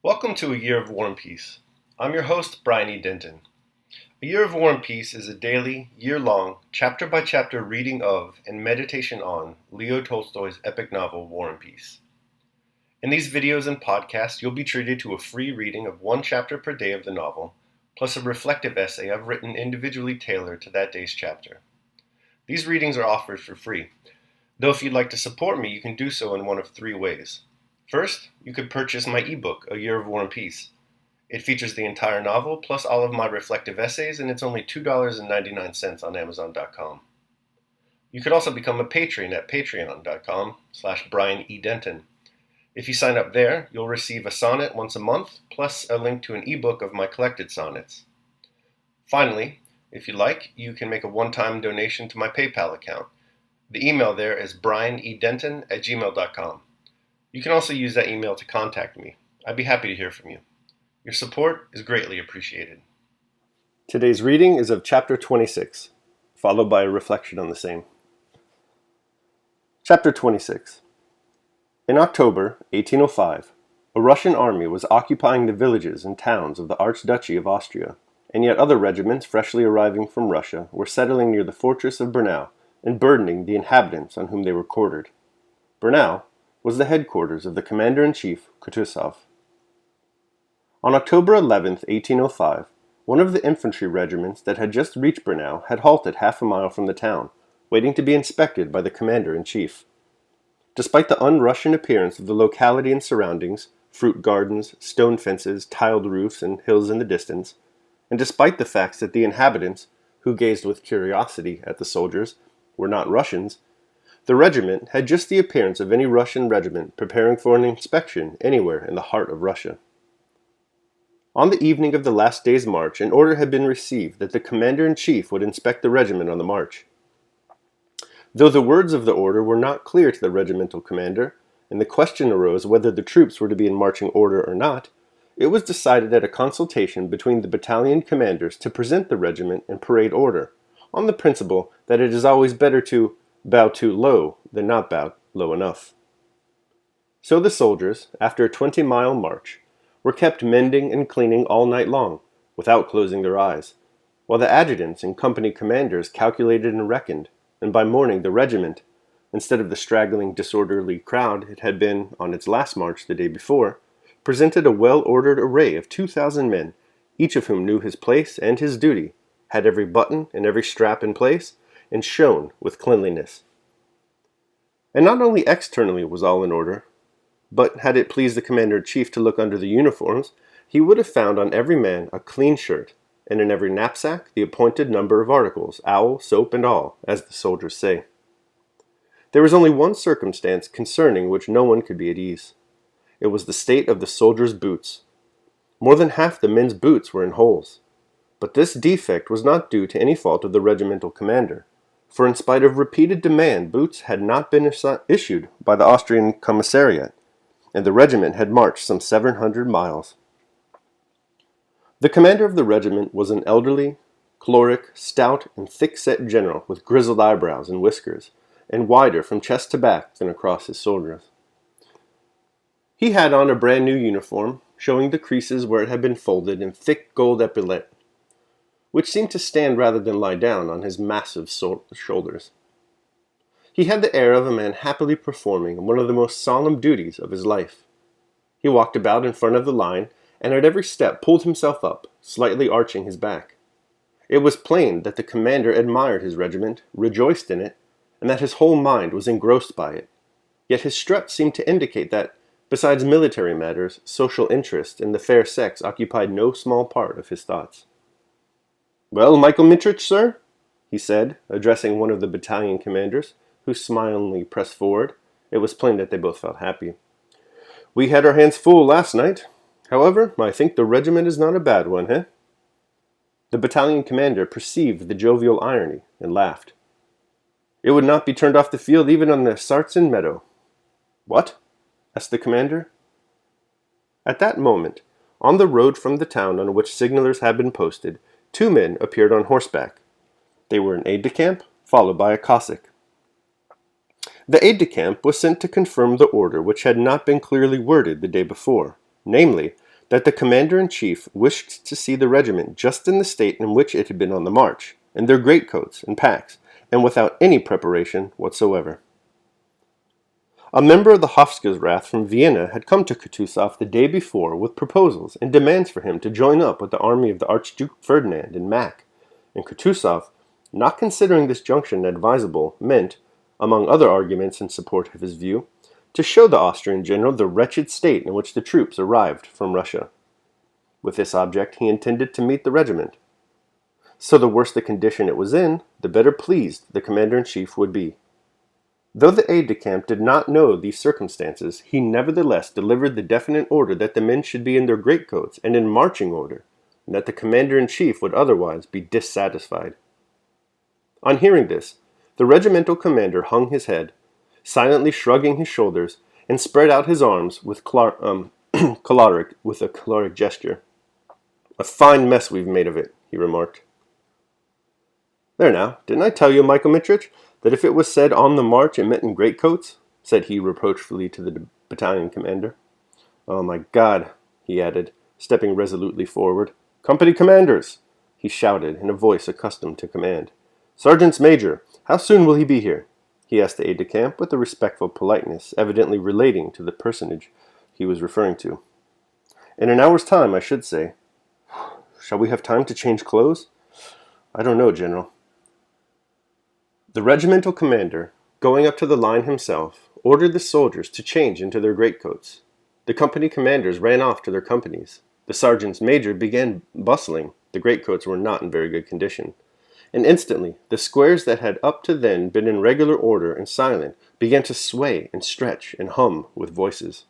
Welcome to A Year of War and Peace. I'm your host, Brian E. Denton. A Year of War and Peace is a daily, year-long, chapter-by-chapter reading of and meditation on Leo Tolstoy's epic novel, War and Peace. In these videos and podcasts, you'll be treated to a free reading of one chapter per day of the novel, plus a reflective essay I've written individually tailored to that day's chapter. These readings are offered for free, though if you'd like to support me, you can do so in one of three ways. First, you could purchase my ebook, A Year of War and Peace. It features the entire novel, plus all of my reflective essays, and it's only $2.99 on Amazon.com. You could also become a patron at patreon.com/Brian E. Denton. If you sign up there, you'll receive a sonnet once a month, plus a link to an ebook of my collected sonnets. Finally, if you like, you can make a one-time donation to my PayPal account. The email there is brianedenton@gmail.com. You can also use that email to contact me. I'd be happy to hear from you. Your support is greatly appreciated. Today's reading is of Chapter 26, followed by a reflection on the same. Chapter 26. In October 1805, a Russian army was occupying the villages and towns of the Archduchy of Austria, and yet other regiments freshly arriving from Russia were settling near the fortress of Braunau and burdening the inhabitants on whom they were quartered. Braunau was the headquarters of the commander-in-chief, Kutuzov. On October 11, 1805, one of the infantry regiments that had just reached Braunau had halted half a mile from the town, waiting to be inspected by the commander-in-chief. Despite the un-Russian appearance of the locality and surroundings, fruit gardens, stone fences, tiled roofs, and hills in the distance, and despite the fact that the inhabitants, who gazed with curiosity at the soldiers, were not Russians, the regiment had just the appearance of any Russian regiment preparing for an inspection anywhere in the heart of Russia. On the evening of the last day's march, an order had been received that the commander-in-chief would inspect the regiment on the march. Though the words of the order were not clear to the regimental commander, and the question arose whether the troops were to be in marching order or not, it was decided at a consultation between the battalion commanders to present the regiment in parade order, on the principle that it is always better to bow too low than not bow low enough. So the soldiers, after a 20-mile march, were kept mending and cleaning all night long, without closing their eyes, while the adjutants and company commanders calculated and reckoned, and by morning the regiment, instead of the straggling, disorderly crowd it had been on its last march the day before, presented a well-ordered array of 2,000 men, each of whom knew his place and his duty, had every button and every strap in place, and shone with cleanliness. And not only externally was all in order, but had it pleased the commander-in-chief to look under the uniforms, he would have found on every man a clean shirt, and in every knapsack the appointed number of articles, owl, soap, and all, as the soldiers say. There was only one circumstance concerning which no one could be at ease. It was the state of the soldiers' boots. More than half the men's boots were in holes. But this defect was not due to any fault of the regimental commander, for in spite of repeated demand, boots had not been issued by the Austrian commissariat, and the regiment had marched some 700 miles. The commander of the regiment was an elderly, choleric, stout, and thick-set general with grizzled eyebrows and whiskers, and wider from chest to back than across his shoulders. He had on a brand-new uniform, showing the creases where it had been folded in thick gold epaulet, which seemed to stand rather than lie down on his massive shoulders. He had the air of a man happily performing one of the most solemn duties of his life. He walked about in front of the line, and at every step pulled himself up, slightly arching his back. It was plain that the commander admired his regiment, rejoiced in it, and that his whole mind was engrossed by it. Yet his strut seemed to indicate that, besides military matters, social interest and the fair sex occupied no small part of his thoughts. "Well, Michael Mitrich, sir," he said, addressing one of the battalion commanders, who smilingly pressed forward. It was plain that they both felt happy. "We had our hands full last night. However, I think the regiment is not a bad one, eh?" The battalion commander perceived the jovial irony and laughed. "It would not be turned off the field even on the Sartzen meadow." "What?" asked the commander. At that moment, on the road from the town on which signalers had been posted, 2 men appeared on horseback. They were an aide-de-camp, followed by a Cossack. The aide-de-camp was sent to confirm the order which had not been clearly worded the day before, namely, that the commander-in-chief wished to see the regiment just in the state in which it had been on the march, in their greatcoats and packs, and without any preparation whatsoever. A member of the Hofsgeräte from Vienna had come to Kutuzov the day before with proposals and demands for him to join up with the army of the Archduke Ferdinand in Mack, and Kutuzov, not considering this junction advisable, meant, among other arguments in support of his view, to show the Austrian general the wretched state in which the troops arrived from Russia. With this object he intended to meet the regiment. So the worse the condition it was in, the better pleased the commander-in-chief would be. Though the aide-de-camp did not know these circumstances, he nevertheless delivered the definite order that the men should be in their greatcoats and in marching order, and that the commander-in-chief would otherwise be dissatisfied. On hearing this, the regimental commander hung his head, silently shrugging his shoulders, and spread out his arms with a choleric gesture. "A fine mess we've made of it," he remarked. "There now, didn't I tell you, Michael Mitrich, that if it was said on the march it meant in greatcoats?" said he reproachfully to the battalion commander. "Oh, my God," he added, stepping resolutely forward. "Company commanders!" he shouted in a voice accustomed to command. "Sergeants major, how soon will he be here?" he asked the aide-de-camp with a respectful politeness, evidently relating to the personage he was referring to. "In an hour's time, I should say." "Shall we have time to change clothes?" "I don't know, General." The regimental commander, going up to the line himself, ordered the soldiers to change into their greatcoats. The company commanders ran off to their companies. The sergeants major began bustling. The greatcoats were not in very good condition. And instantly, the squares that had up to then been in regular order and silent began to sway and stretch and hum with voices.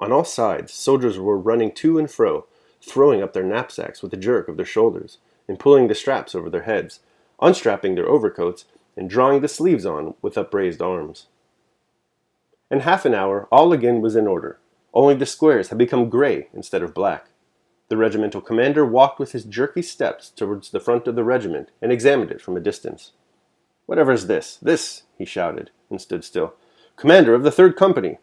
On all sides, soldiers were running to and fro, throwing up their knapsacks with a jerk of their shoulders, and pulling the straps over their heads, unstrapping their overcoats, and drawing the sleeves on with upraised arms. In half an hour, all again was in order, only the squares had become gray instead of black. The regimental commander walked with his jerky steps towards the front of the regiment and examined it from a distance. "Whatever is this? This," he shouted, and stood still. "Commander of the 3rd Company!"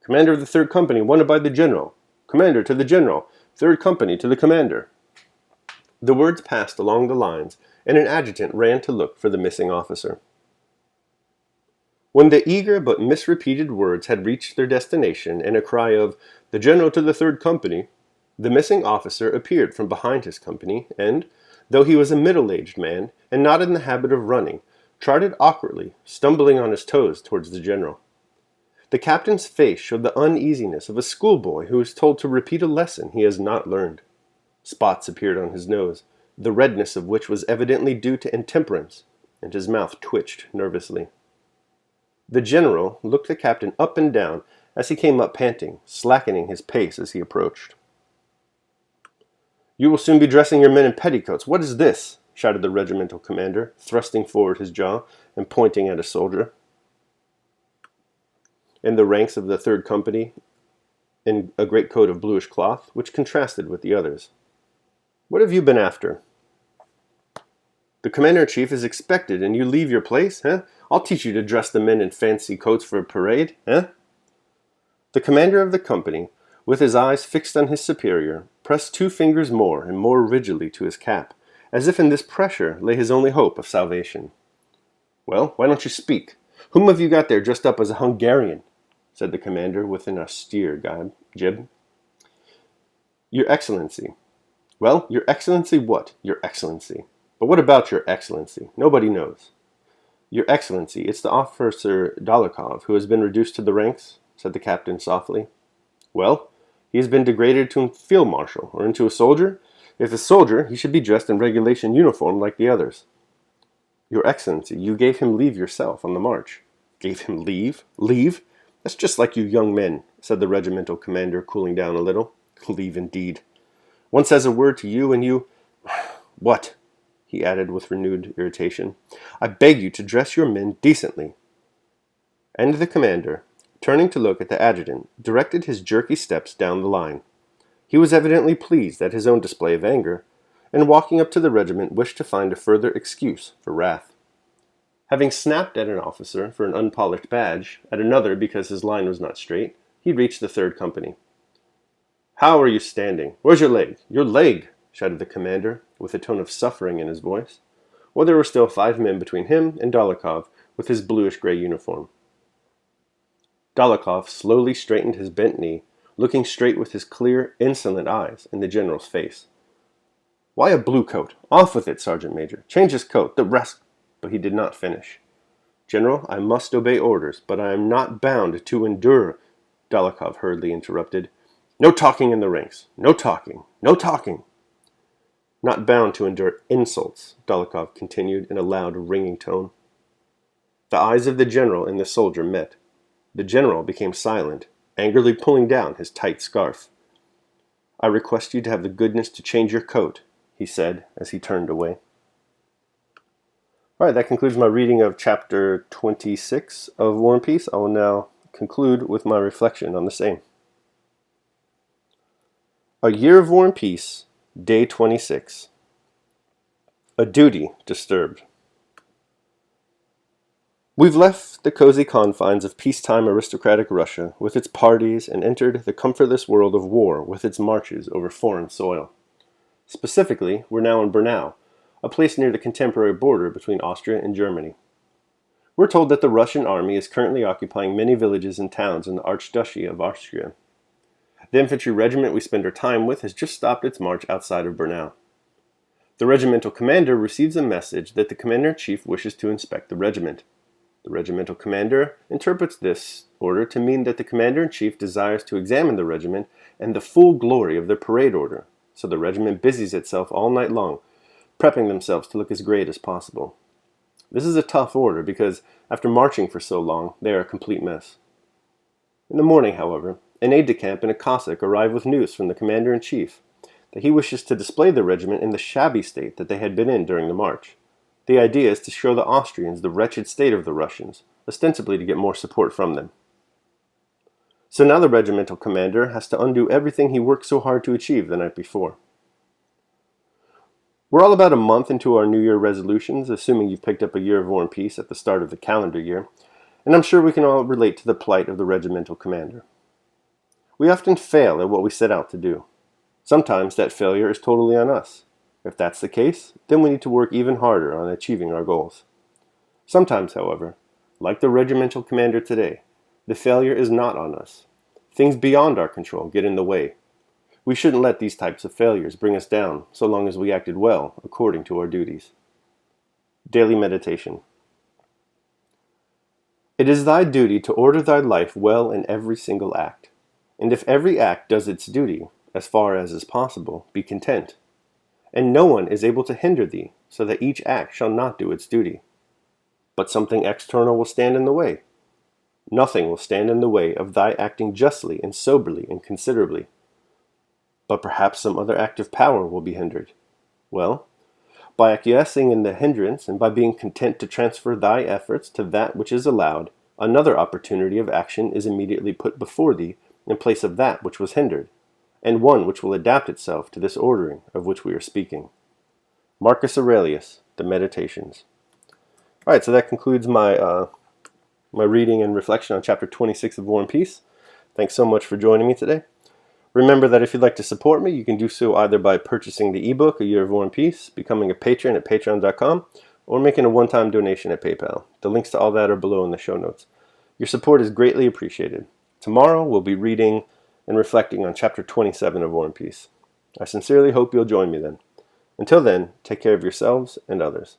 "Commander of the 3rd Company wanted by the General!" "Commander to the General!" "3rd Company to the Commander!" The words passed along the lines, and an adjutant ran to look for the missing officer. When the eager but misrepeated words had reached their destination, and a cry of "The General to the 3rd Company!" the missing officer appeared from behind his company, and, though he was a middle-aged man, and not in the habit of running, trotted awkwardly, stumbling on his toes towards the general. The captain's face showed the uneasiness of a schoolboy who is told to repeat a lesson he has not learned. Spots appeared on his nose, the redness of which was evidently due to intemperance, and his mouth twitched nervously. The general looked the captain up and down as he came up panting, slackening his pace as he approached. "You will soon be dressing your men in petticoats. What is this?" shouted the regimental commander, thrusting forward his jaw and pointing at a soldier in the ranks of the 3rd Company in a greatcoat of bluish cloth, which contrasted with the others. "What have you been after?" "The commander-in-chief is expected, and you leave your place, eh? I'll teach you to dress the men in fancy coats for a parade, eh?" The commander of the company, with his eyes fixed on his superior, pressed 2 fingers more and more rigidly to his cap, as if in this pressure lay his only hope of salvation. "Well, why don't you speak? Whom have you got there dressed up as a Hungarian?" said the commander with an austere jib. "Your Excellency." "Well, Your Excellency what? Your Excellency. But what about Your Excellency? Nobody knows." "Your Excellency, it's the officer Dólokhov, who has been reduced to the ranks," said the captain softly. "Well, he has been degraded to a field marshal, or into a soldier. If a soldier, he should be dressed in regulation uniform like the others." "Your Excellency, you gave him leave yourself on the march." "Gave him leave? Leave? That's just like you young men," said the regimental commander, cooling down a little. "Leave indeed. One says a word to you, and you— What?" he added with renewed irritation. "I beg you to dress your men decently." And the commander, turning to look at the adjutant, directed his jerky steps down the line. He was evidently pleased at his own display of anger, and walking up to the regiment wished to find a further excuse for wrath. Having snapped at an officer for an unpolished badge, at another because his line was not straight, he reached the 3rd Company. How are you standing? Where's your leg? Your leg! Shouted the commander, with a tone of suffering in his voice, while there were still 5 men between him and Dólokhov with his bluish-gray uniform. Dólokhov slowly straightened his bent knee, looking straight with his clear, insolent eyes in the general's face. Why a blue coat? Off with it, Sergeant Major. Change his coat. The rest... But he did not finish. General, I must obey orders, but I am not bound to endure, Dólokhov hurriedly interrupted. No talking in the ranks. No talking. No talking. Not bound to endure insults, Dólokhov continued in a loud, ringing tone. The eyes of the general and the soldier met. The general became silent, angrily pulling down his tight scarf. I request you to have the goodness to change your coat, he said as he turned away. All right, that concludes my reading of chapter 26 of War and Peace. I will now conclude with my reflection on the same. A Year of War and Peace, Day 26. A Duty Disturbed. We've left the cozy confines of peacetime aristocratic Russia with its parties and entered the comfortless world of war with its marches over foreign soil. Specifically, we're now in Brno, a place near the contemporary border between Austria and Germany. We're told that the Russian army is currently occupying many villages and towns in the Archduchy of Austria. The infantry regiment we spend our time with has just stopped its march outside of Brno. The regimental commander receives a message that the commander-in-chief wishes to inspect the regiment. The regimental commander interprets this order to mean that the commander-in-chief desires to examine the regiment and the full glory of the parade order, so the regiment busies itself all night long, prepping themselves to look as great as possible. This is a tough order because, after marching for so long, they are a complete mess. In the morning, however, an aide-de-camp and a Cossack arrive with news from the commander-in-chief that he wishes to display the regiment in the shabby state that they had been in during the march. The idea is to show the Austrians the wretched state of the Russians, ostensibly to get more support from them. So now the regimental commander has to undo everything he worked so hard to achieve the night before. We're all about a month into our New Year resolutions, assuming you've picked up a Year of War and Peace at the start of the calendar year, and I'm sure we can all relate to the plight of the regimental commander. We often fail at what we set out to do. Sometimes that failure is totally on us. If that's the case, then we need to work even harder on achieving our goals. Sometimes, however, like the regimental commander today, the failure is not on us. Things beyond our control get in the way. We shouldn't let these types of failures bring us down so long as we acted well according to our duties. Daily Meditation. It is thy duty to order thy life well in every single act. And if every act does its duty, as far as is possible, be content. And no one is able to hinder thee, so that each act shall not do its duty. But something external will stand in the way. Nothing will stand in the way of thy acting justly and soberly and considerably. But perhaps some other active power will be hindered. Well, by acquiescing in the hindrance and by being content to transfer thy efforts to that which is allowed, another opportunity of action is immediately put before thee in place of that which was hindered, and one which will adapt itself to this ordering of which we are speaking. Marcus Aurelius, The Meditations. All right, so that concludes my reading and reflection on chapter 26 of War and Peace. Thanks so much for joining me today. Remember that if you'd like to support me, you can do so either by purchasing the ebook, A Year of War and Peace, becoming a patron at patreon.com, or making a one-time donation at PayPal. The links to all that are below in the show notes. Your support is greatly appreciated. Tomorrow, we'll be reading and reflecting on chapter 27 of War and Peace. I sincerely hope you'll join me then. Until then, take care of yourselves and others.